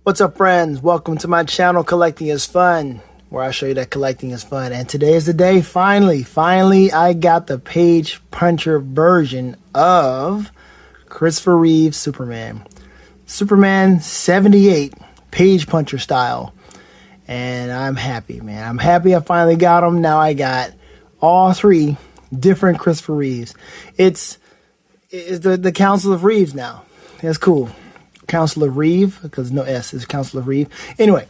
What's up, friends? Welcome to my channel, Collecting is Fun, where I show you that collecting is fun. And today is the day, finally, I got the page puncher version of Christopher Reeve's Superman 78 page puncher style. And I'm happy, man. I'm happy I finally got them. Now I got all three different Christopher Reeves. It's the Counsel of Reeve now. That's cool. Counsel of Reeve, because no S, is Counsel of Reeve. Anyway,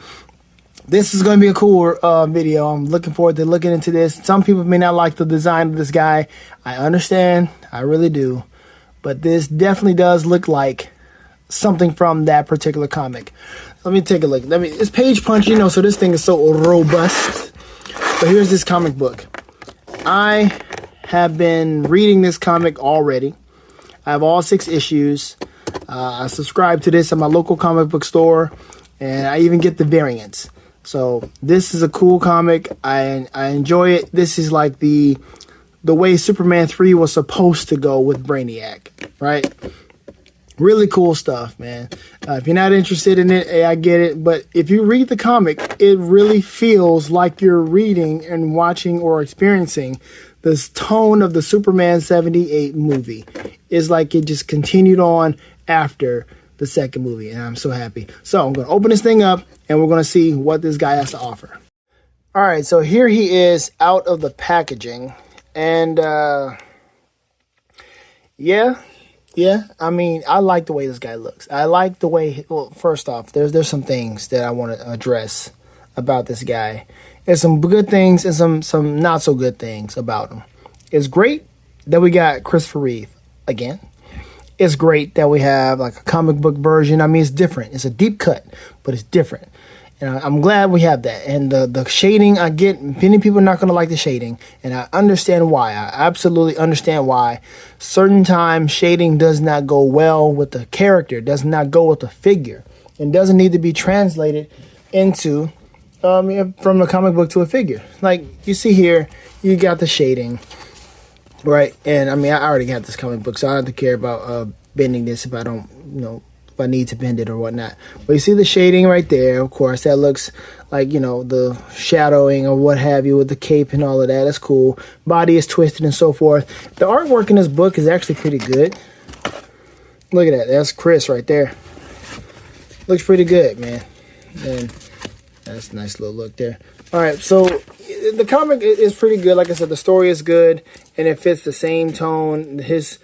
this is going to be a cool video. I'm looking forward to looking into this. Some people may not like the design of this guy. I understand. I really do. But this definitely does look like something from that particular comic. Let me take a look. It's page punch, so this thing is so robust. But here's this comic book. I have been reading this comic already. I have all 6 issues. I subscribe to this at my local comic book store, and I even get the variants. So this is a cool comic. I enjoy it. This is like the way Superman 3 was supposed to go with Brainiac, right? Really cool stuff, man. If you're not interested in it, hey, I get it. But if you read the comic, it really feels like you're reading and watching or experiencing this tone of the Superman 78 movie. It's like it just continued on after the second movie, and I'm so happy. So I'm going to open this thing up, and we're going to see what this guy has to offer. All right, so here he is out of the packaging, and yeah, I mean, I like the way this guy looks. I like the way, well, first off, there's some things that I want to address about this guy. There's some good things and some not so good things about him. It's great that we got Christopher Reeve again. It's great that we have like a comic book version. I mean, it's different. It's a deep cut, but it's different. And I'm glad we have that. And the shading, I get, many people are not going to like the shading. And I understand why. I absolutely understand why. Certain times, shading does not go well with the character, does not go with the figure, and doesn't need to be translated into, from the comic book to a figure. Like you see here, you got the shading. Right, and I mean, I already got this comic book, so I don't have to care about bending this if I don't, if I need to bend it or whatnot. But you see the shading right there, of course, that looks like, the shadowing or what have you with the cape and all of that. That's cool. Body is twisted and so forth. The artwork in this book is actually pretty good. Look at that. That's Chris right there. Looks pretty good, man. And that's a nice little look there. All right, so the comic is pretty good. Like I said, the story is good, and it fits the same tone, his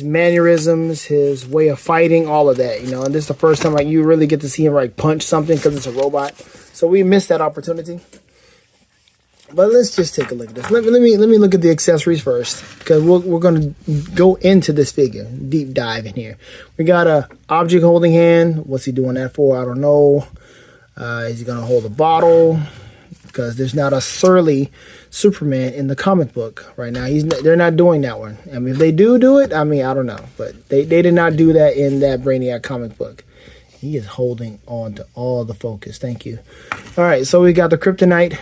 mannerisms, his way of fighting, all of that, And this is the first time you really get to see him punch something because it's a robot. So we missed that opportunity. But let's just take a look at this. Let me look at the accessories first, because we're going to go into this figure, deep dive in here. We got a object holding hand. What's he doing that for? I don't know. Is he going to hold a bottle? Because there's not a surly Superman in the comic book right now. They're not doing that one. I mean, if they do it, I mean, I don't know. But they did not do that in that Brainiac comic book. He is holding on to all the focus. Thank you. All right, so we got the Kryptonite.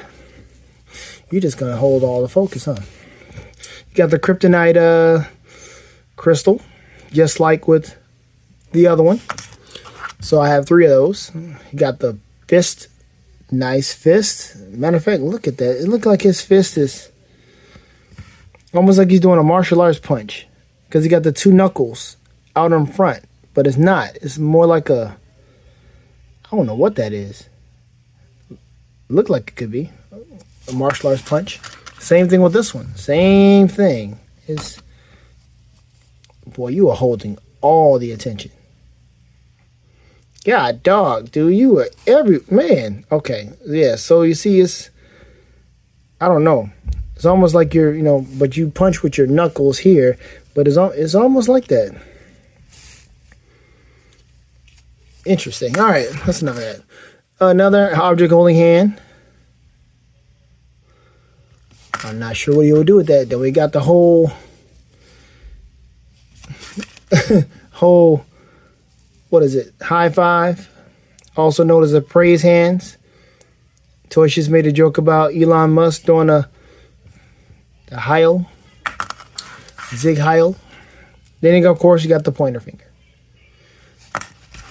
You're just going to hold all the focus, huh? You got the Kryptonite crystal, just like with the other one. So I have 3 of those. You got the fist. Nice fist. Matter of fact, look at that. It looked like his fist is almost like he's doing a martial arts punch, because he got the 2 knuckles out in front, but it's not. It's more like I don't know what that is. Look like it could be a martial arts punch. Same thing with this one. Same thing. Boy, you are holding all the attention. God, dog, dude, you are man. Okay, yeah. So you see, I don't know. It's almost like you're, but you punch with your knuckles here, but it's almost like that. Interesting. All right, that's enough of that. Another object holding hand. I'm not sure what you would do with that. Then we got the whole what is it? High five, also known as the praise hands. Toyshi's made a joke about Elon Musk doing the Heil. Zig Heil. Then, of course, you got the pointer finger.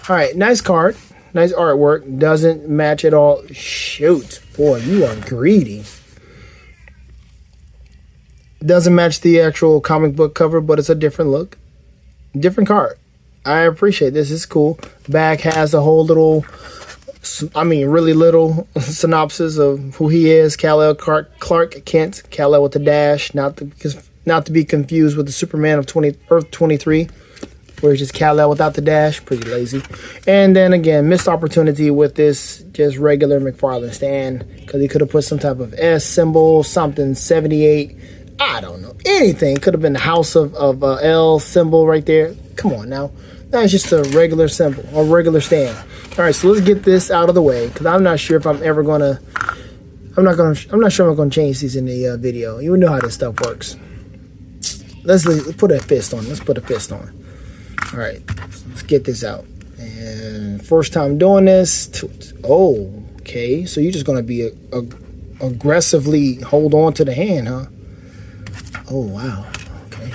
All right, nice card. Nice artwork. Doesn't match at all. Shoot. Boy, you are greedy. Doesn't match the actual comic book cover, but it's a different look. Different card. I appreciate this. It's cool. Back has a whole little, I mean, really little synopsis of who he is. Kal-El Clark Kent. Kal-El with the dash. Not to be confused with the Superman of Earth 23. Where it's just Kal-El without the dash. Pretty lazy. And then again, missed opportunity with this just regular McFarlane stand. Because he could have put some type of S symbol, something, 78. I don't know. Anything. Could have been the House of L symbol right there. Come on now. That's just a regular symbol. A regular stand. Alright, so let's get this out of the way. Because I'm not sure if I'm ever going to... I'm not sure I'm going to change these in the video. You know how this stuff works. Let's put a fist on. Let's put a fist on. All right, let's get this out. And first time doing this. Oh, okay. So you're just gonna be aggressively hold on to the hand, huh? Oh wow. Okay.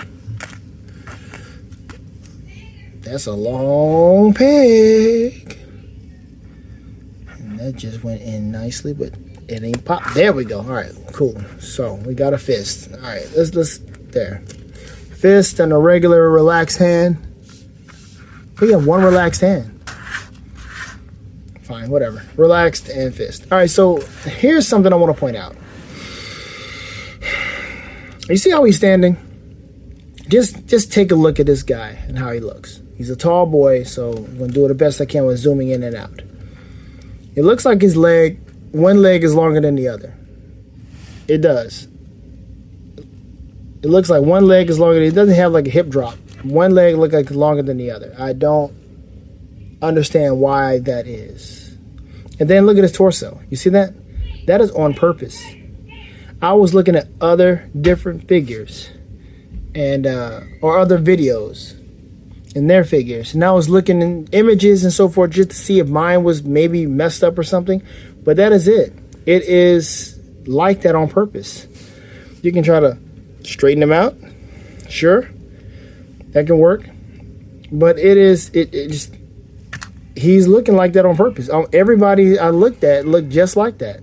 That's a long peg. And that just went in nicely, but it ain't pop. There we go. All right, cool. So we got a fist. All right, let's there. Fist and a regular relaxed hand. We have one relaxed hand. Fine, whatever. Relaxed and fist. All right, so here's something I want to point out. You see how he's standing? Just take a look at this guy and how he looks. He's a tall boy, so I'm going to do the best I can with zooming in and out. It looks like his leg, one leg is longer than the other. It does. It looks like one leg is longer. It doesn't have like a hip drop. One leg looks like it's longer than the other. I don't understand why that is. And then look at his torso. You see that? That is on purpose. I was looking at other different figures and or other videos and their figures. And I was looking in images and so forth just to see if mine was maybe messed up or something. But that is it. It is like that on purpose. You can try to straighten them out. Sure. That can work, but it just, he's looking like that on purpose. Everybody I looked at looked just like that.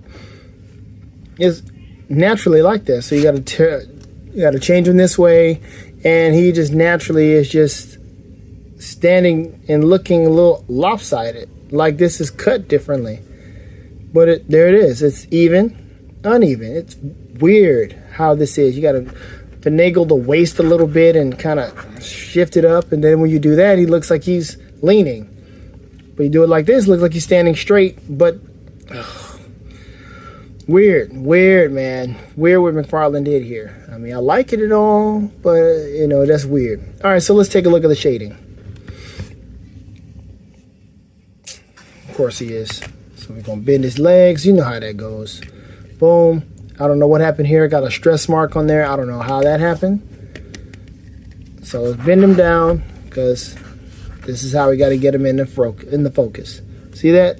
It's naturally like that. So you got to change him this way, and he just naturally is just standing and looking a little lopsided, like this is cut differently. But there it is. It's even, uneven. It's weird how this is. You got to finagle the waist a little bit and kind of shift it up, and then when you do that, he looks like he's leaning. But you do it like this, looks like he's standing straight, but weird, man. Weird what McFarlane did here. I mean, I like it at all, but you know, that's weird. All right, so let's take a look at the shading. Of course he is. So we're gonna bend his legs. You know how that goes. Boom. I don't know what happened here. Got a stress mark on there. I don't know how that happened. So let's bend him down, because this is how we got to get him in the focus. See that?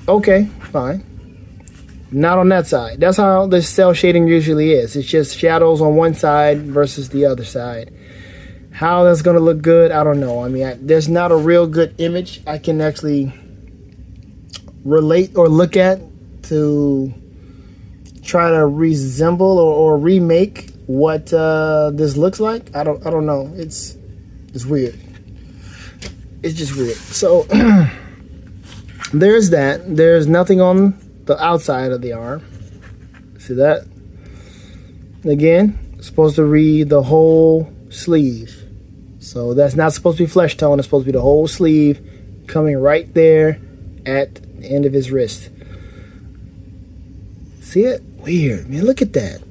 Okay, fine. Not on that side. That's how the cell shading usually is. It's just shadows on one side versus the other side. How that's going to look good, I don't know. I mean, there's not a real good image I can actually relate or look at to try to resemble or remake what this looks like. I don't know. It's weird. It's just weird. So there's that. There's nothing on the outside of the arm. See that? Again, it's supposed to read the whole sleeve. So that's not supposed to be flesh tone. It's supposed to be the whole sleeve coming right there at the end of his wrist. See it? Weird, man. Look at that.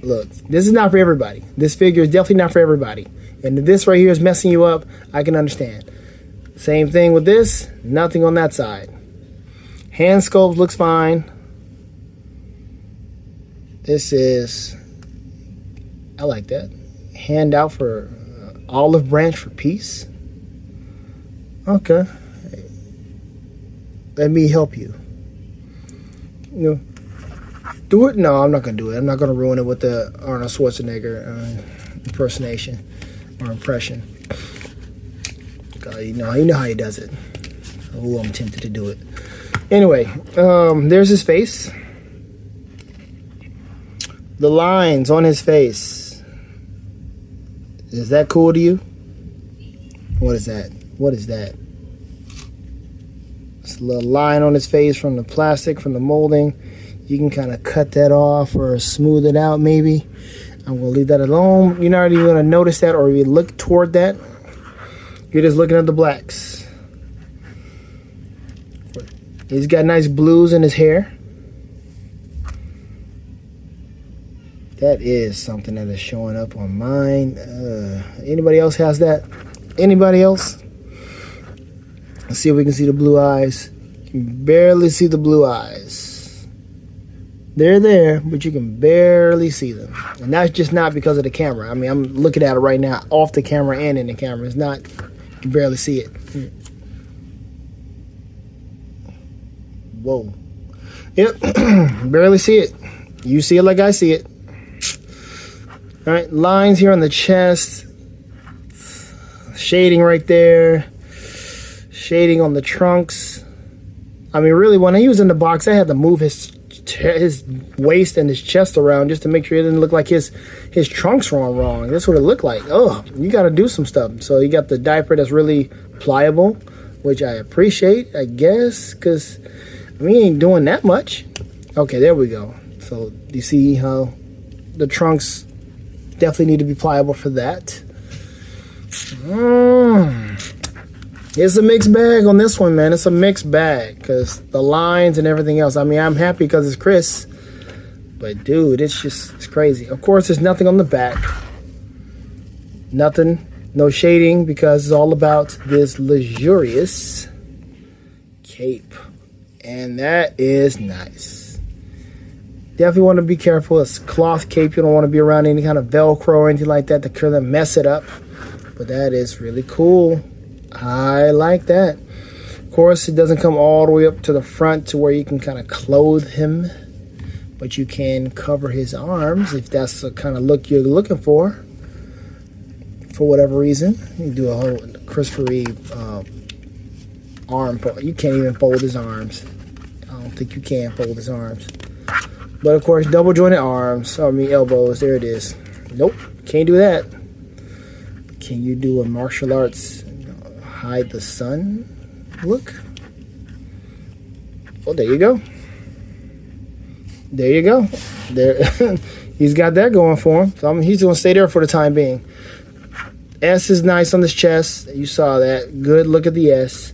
Look, this is not for everybody. This figure is definitely not for everybody. And if this right here is messing you up, I can understand. Same thing with this. Nothing on that side. Hand sculpt looks fine. This is, I like that. Hand out for olive branch for peace. Okay. Let me help you. You know, do it? No, I'm not gonna do it. I'm not gonna ruin it with the Arnold Schwarzenegger impersonation or impression. You know how he does it. Oh, I'm tempted to do it. Anyway, there's his face. The lines on his face. Is that cool to you? What is that? What is that? It's a little line on his face from the plastic, from the molding. You can kind of cut that off or smooth it out maybe. I'm going to leave that alone. You're not even going to notice that or you look toward that. You're just looking at the blacks. He's got nice blues in his hair. That is something that is showing up on mine. Anybody else has that? Anybody else? Let's see if we can see the blue eyes. You can barely see the blue eyes. They're there, but you can barely see them. And that's just not because of the camera. I mean, I'm looking at it right now, off the camera and in the camera. It's not, you can barely see it. Whoa. Yep, barely see it. You see it like I see it. All right, lines here on the chest, shading right there, shading on the trunks. I mean, really, when he was in the box, I had to move his waist and his chest around just to make sure it didn't look like his trunks were all wrong. That's what it looked like. Oh, you got to do some stuff. So you got the diaper that's really pliable, which I appreciate, I guess, because we ain't doing that much. Okay, there we go. So you see how the trunks definitely need to be pliable for that. It's a mixed bag on this one, man. It's a mixed bag because the lines and everything else. I mean, I'm happy because it's Chris, but dude, it's crazy. Of course, there's nothing on the back. Nothing, no shading because it's all about this luxurious cape, and that is nice. Definitely want to be careful. It's cloth cape. You don't want to be around any kind of Velcro or anything like that to kind of mess it up. But that is really cool. I like that. Of course, it doesn't come all the way up to the front to where you can kind of clothe him. But you can cover his arms if that's the kind of look you're looking for whatever reason. You do a whole Counsel of Reeve arm. You can't even fold his arms. I don't think you can fold his arms. But of course, double jointed arms, elbows, there it is. Nope, can't do that. Can you do a martial arts hide the sun look? Oh, there you go. There you go. There, he's got that going for him. So he's going to stay there for the time being. S is nice on his chest. You saw that. Good look at the S.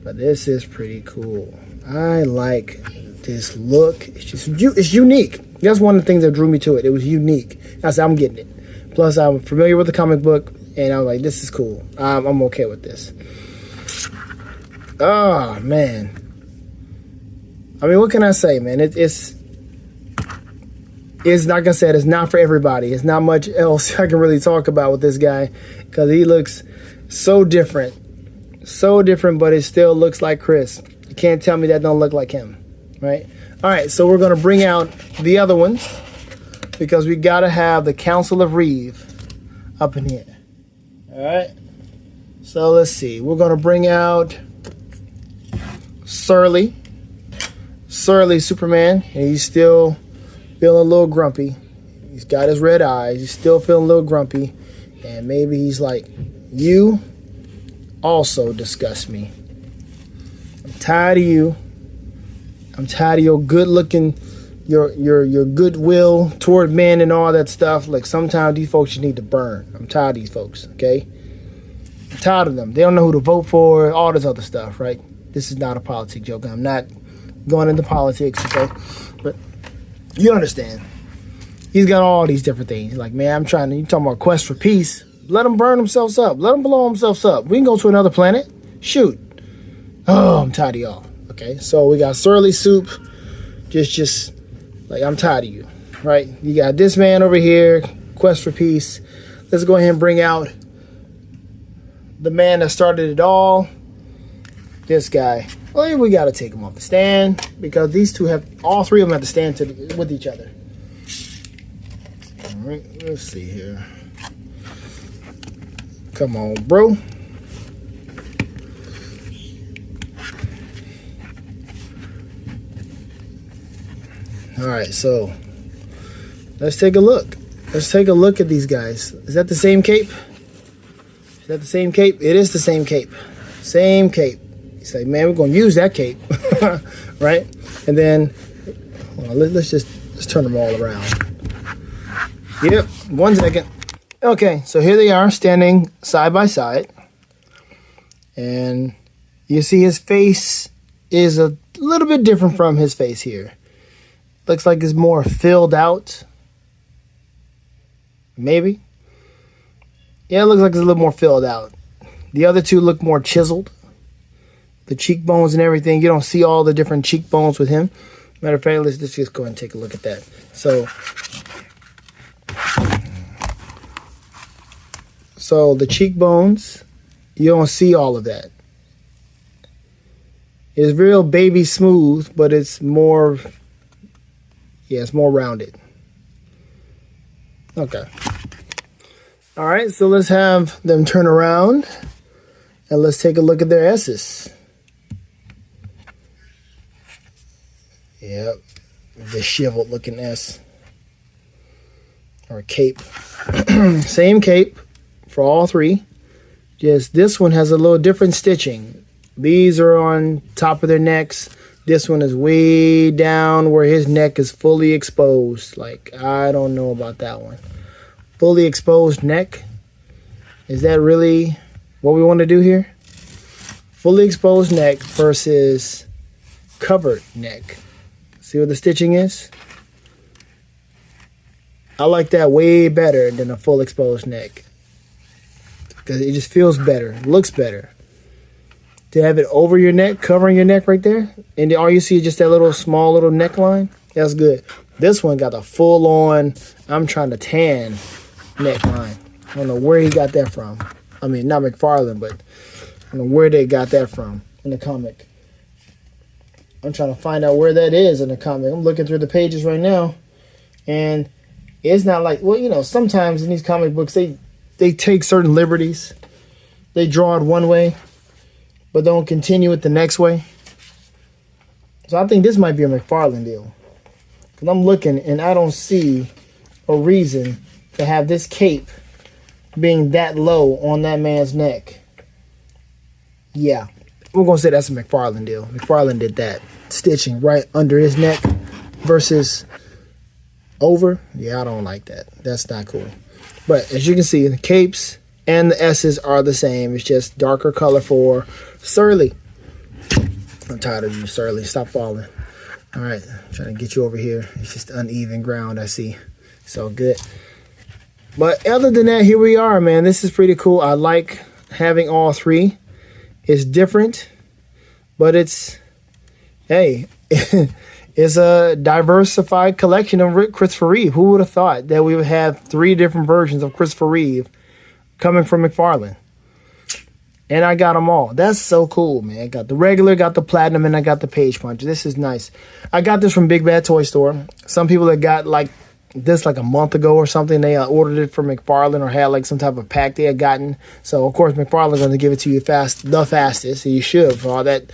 But this is pretty cool. I like this look. It's unique. That's one of the things that drew me to it. It was unique. I said, I'm getting it. Plus, I'm familiar with the comic book, and I'm like, this is cool. I'm okay with this. Oh, man. I mean, what can I say, man? It's like I said, it's not for everybody. It's not much else I can really talk about with this guy because he looks so different. So different, but it still looks like Chris. You can't tell me that don't look like him. Right? All right, so we're going to bring out the other ones because we got to have the Counsel of Reeve up in here. All right? So let's see. We're going to bring out Surly Superman, and he's still feeling a little grumpy. He's got his red eyes. He's still feeling a little grumpy, and maybe he's like, you also disgust me. I'm tired of you. I'm tired of your good-looking, your goodwill toward men and all that stuff. Like, sometimes these folks just need to burn. I'm tired of these folks, okay? I'm tired of them. They don't know who to vote for, all this other stuff, right? This is not a politic joke. I'm not going into politics, okay? But you understand. He's got all these different things. Like, man, you talking about quest for peace. Let them burn themselves up. Let them blow themselves up. We can go to another planet. Shoot. Oh, I'm tired of y'all. Okay, so we got Surly Soup, just like, I'm tired of you, right? You got this man over here, quest for peace. Let's go ahead and bring out the man that started it all, this guy. Well, we got to take them off the stand because these two have, all three of them have to stand with each other. All right, let's see here. Come on, bro. All right, so let's take a look. Let's take a look at these guys. Is that the same cape? Is that the same cape? It is the same cape. Same cape. You say, man, we're going to use that cape, right? And then, well, let's turn them all around. Yep, 1 second. Okay, so here they are standing side by side. And you see his face is a little bit different from his face here. Looks like it's more filled out. Maybe. Yeah, it looks like it's a little more filled out. The other two look more chiseled. The cheekbones and everything. You don't see all the different cheekbones with him. Matter of fact, let's just go ahead and take a look at that. So the cheekbones, you don't see all of that. It's real baby smooth, but it's more, yeah, it's more rounded. Okay. All right, so let's have them turn around and let's take a look at their S's. Yep, disheveled looking S. Or cape. Same cape for all three. Just this one has a little different stitching. These are on top of their necks. This one is way down where his neck is fully exposed. Like, I don't know about that one. Fully exposed neck. Is that really what we want to do here? Fully exposed neck versus covered neck. See what the stitching is? I like that way better than a full exposed neck. Because it just feels better. Looks better. To have it over your neck, covering your neck right there. And then all you see is just that little small little neckline. That's good. This one got a full on, I'm trying to tan neckline. I don't know where he got that from. I mean, not McFarlane, but I don't know where they got that from in the comic. I'm trying to find out where that is in the comic. I'm looking through the pages right now. And it's not like, well, you know, sometimes in these comic books, they take certain liberties. They draw it one way, but don't continue it the next way. So I think this might be a McFarlane deal. Because I'm looking and I don't see a reason to have this cape being that low on that man's neck. Yeah, we're going to say that's a McFarlane deal. McFarlane did that. Stitching right under his neck versus over. Yeah, I don't like that. That's not cool. But as you can see, the capes and the S's are the same. It's just darker color for Surly. I'm tired of you, Surly. Stop falling. All right, I'm trying to get you over here. It's just uneven ground, I see. So good. But other than that, here we are, man. This is pretty cool. I like having all three. It's different, but it's, hey, it's a diversified collection of Christopher Reeve. Who would have thought that we would have 3 different versions of Christopher Reeve coming from McFarlane? And I got them all. That's so cool, man. I got the regular, got the platinum, and I got the page punch. This is nice. I got this from Big Bad Toy Store. Some people that got like this like a month ago or something, they ordered it from McFarlane or had like some type of pack they had gotten. So of course McFarlane's going to give it to you the fastest. So you should for all that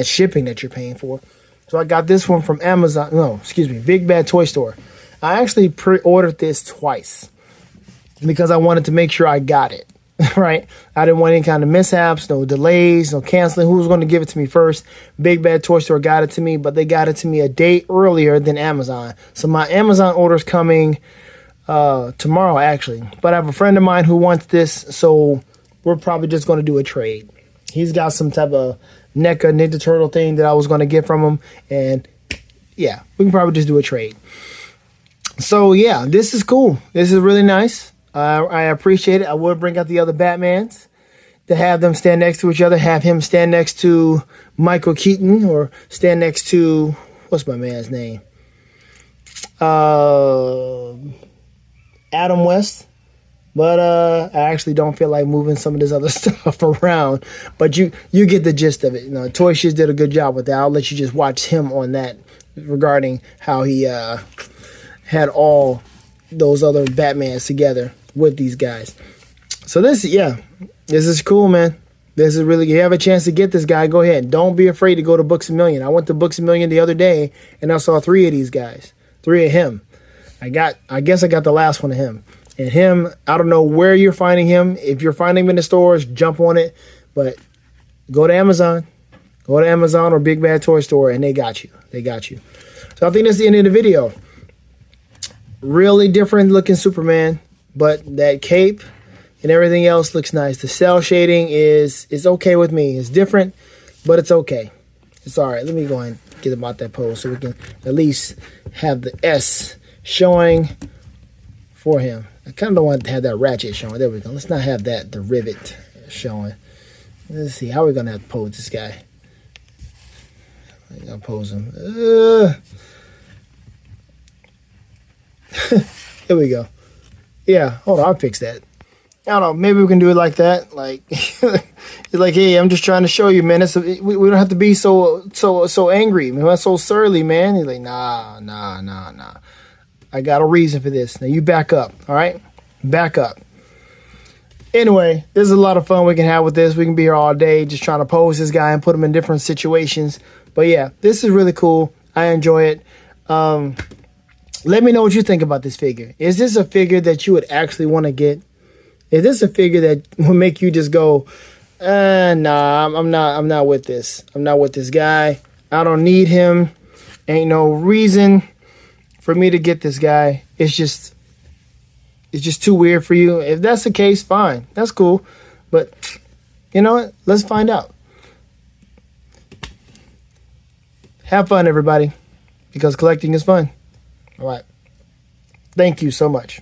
shipping that you're paying for. So I got this one from Amazon. No, excuse me, Big Bad Toy Store. I actually pre-ordered this twice because I wanted to make sure I got it. Right? I didn't want any kind of mishaps, no delays, no canceling. Who was going to give it to me first? Big Bad Toy Store got it to me, but they got it to me a day earlier than Amazon. So my Amazon order's coming tomorrow, actually. But I have a friend of mine who wants this, so we're probably just going to do a trade. He's got some type of NECA Ninja Turtle thing that I was going to get from him, and yeah, we can probably just do a trade. So yeah, this is cool. This is really nice. I appreciate it. I would bring out the other Batmans to have them stand next to each other. Have him stand next to Michael Keaton or stand next to, what's my man's name? Adam West. But I actually don't feel like moving some of this other stuff around. But you get the gist of it. You know, Toy Shiz did a good job with that. I'll let you just watch him on that regarding how he had all those other Batmans together with these guys. So this is cool, man. This is really, you have a chance to get this guy, go ahead. Don't be afraid to go to Books A Million. I went to Books A Million the other day and I saw 3 of these guys. 3 of him. I guess I got the last one of him. And him, I don't know where you're finding him. If you're finding him in the stores, jump on it. But go to Amazon. Go to Amazon or Big Bad Toy Store and they got you. They got you. So I think that's the end of the video. Really different looking Superman. But that cape and everything else looks nice. The cell shading is okay with me. It's different, but it's okay. It's all right. Let me go ahead and get him out that pose so we can at least have the S showing for him. I kind of don't want to have that ratchet showing. There we go. Let's not have that, the rivet showing. Let's see. How are we going to have to pose this guy? I'm going to pose him. Here we go. Yeah, hold on. I'll fix that. I don't know. Maybe we can do it like that. Like, it's like, hey, I'm just trying to show you, man. We don't have to be so angry. Man, that's so surly, man. He's like, nah. I got a reason for this. Now you back up, all right? Back up. Anyway, there's a lot of fun we can have with this. We can be here all day just trying to pose this guy and put him in different situations. But yeah, this is really cool. I enjoy it. Let me know what you think about this figure. Is this a figure that you would actually want to get? Is this a figure that will make you just go, nah, I'm not with this. I'm not with this guy. I don't need him. Ain't no reason for me to get this guy. It's just too weird for you. If that's the case, fine. That's cool. But you know what? Let's find out. Have fun, everybody, because collecting is fun. All right. Thank you so much.